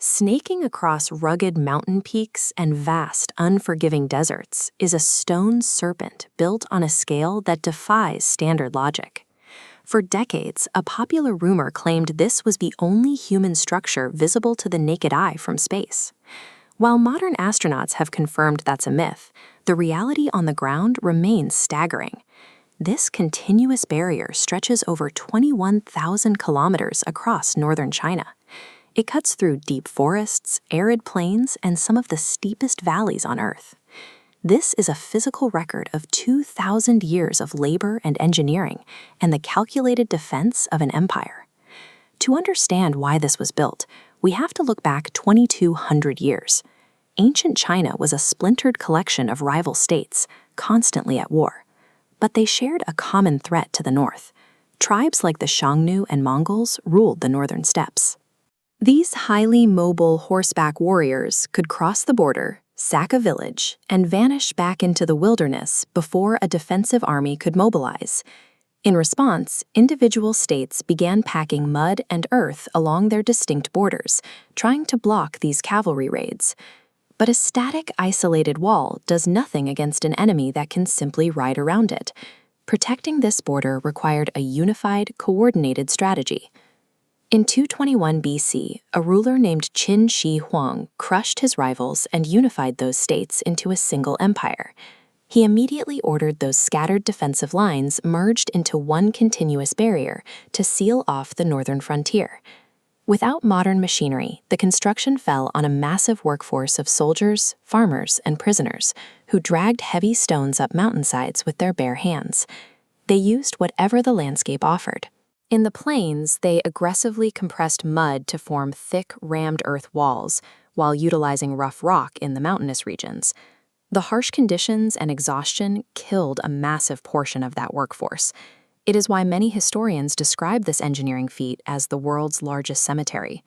Snaking across rugged mountain peaks and vast, unforgiving deserts is a stone serpent built on a scale that defies standard logic. For decades, a popular rumor claimed this was the only human structure visible to the naked eye from space. While modern astronauts have confirmed that's a myth, the reality on the ground remains staggering. This continuous barrier stretches over 21,000 kilometers across northern China. It cuts through deep forests, arid plains, and some of the steepest valleys on Earth. This is a physical record of 2,000 years of labor and engineering and the calculated defense of an empire. To understand why this was built, we have to look back 2,200 years. Ancient China was a splintered collection of rival states, constantly at war. But they shared a common threat to the north. Tribes like the Xiongnu and Mongols ruled the northern steppes. These highly mobile horseback warriors could cross the border, sack a village, and vanish back into the wilderness before a defensive army could mobilize. In response, individual states began packing mud and earth along their distinct borders, trying to block these cavalry raids. But a static, isolated wall does nothing against an enemy that can simply ride around it. Protecting this border required a unified, coordinated strategy. In 221 BC, a ruler named Qin Shi Huang crushed his rivals and unified those states into a single empire. He immediately ordered those scattered defensive lines merged into one continuous barrier to seal off the northern frontier. Without modern machinery, the construction fell on a massive workforce of soldiers, farmers, and prisoners who dragged heavy stones up mountainsides with their bare hands. They used whatever the landscape offered. In the plains, they aggressively compressed mud to form thick, rammed earth walls, while utilizing rough rock in the mountainous regions. The harsh conditions and exhaustion killed a massive portion of that workforce. It is why many historians describe this engineering feat as the world's largest cemetery.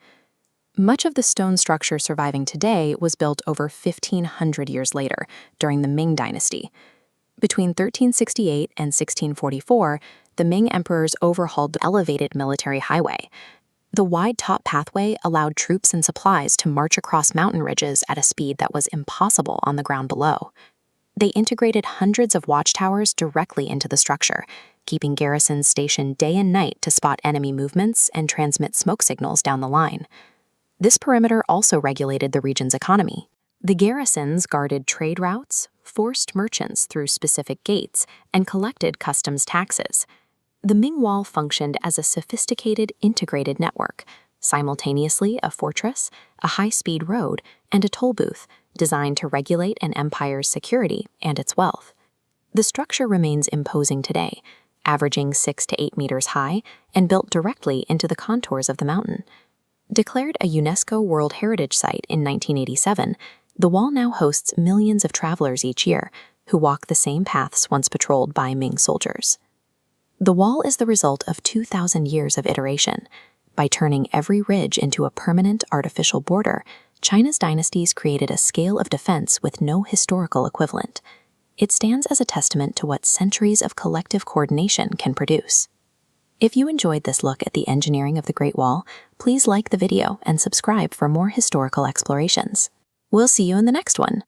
Much of the stone structure surviving today was built over 1,500 years later, during the Ming Dynasty. Between 1368 and 1644, the Ming emperors overhauled the elevated military highway. The wide top pathway allowed troops and supplies to march across mountain ridges at a speed that was impossible on the ground below. They integrated hundreds of watchtowers directly into the structure, keeping garrisons stationed day and night to spot enemy movements and transmit smoke signals down the line. This perimeter also regulated the region's economy. The garrisons guarded trade routes, forced merchants through specific gates, and collected customs taxes. The Ming Wall functioned as a sophisticated, integrated network, simultaneously a fortress, a high-speed road, and a toll booth, designed to regulate an empire's security and its wealth. The structure remains imposing today, averaging 6 to 8 meters high and built directly into the contours of the mountain. Declared a UNESCO World Heritage Site in 1987, the wall now hosts millions of travelers each year who walk the same paths once patrolled by Ming soldiers. The wall is the result of 2,000 years of iteration. By turning every ridge into a permanent artificial border, China's dynasties created a scale of defense with no historical equivalent. It stands as a testament to what centuries of collective coordination can produce. If you enjoyed this look at the engineering of the Great Wall, please like the video and subscribe for more historical explorations. We'll see you in the next one.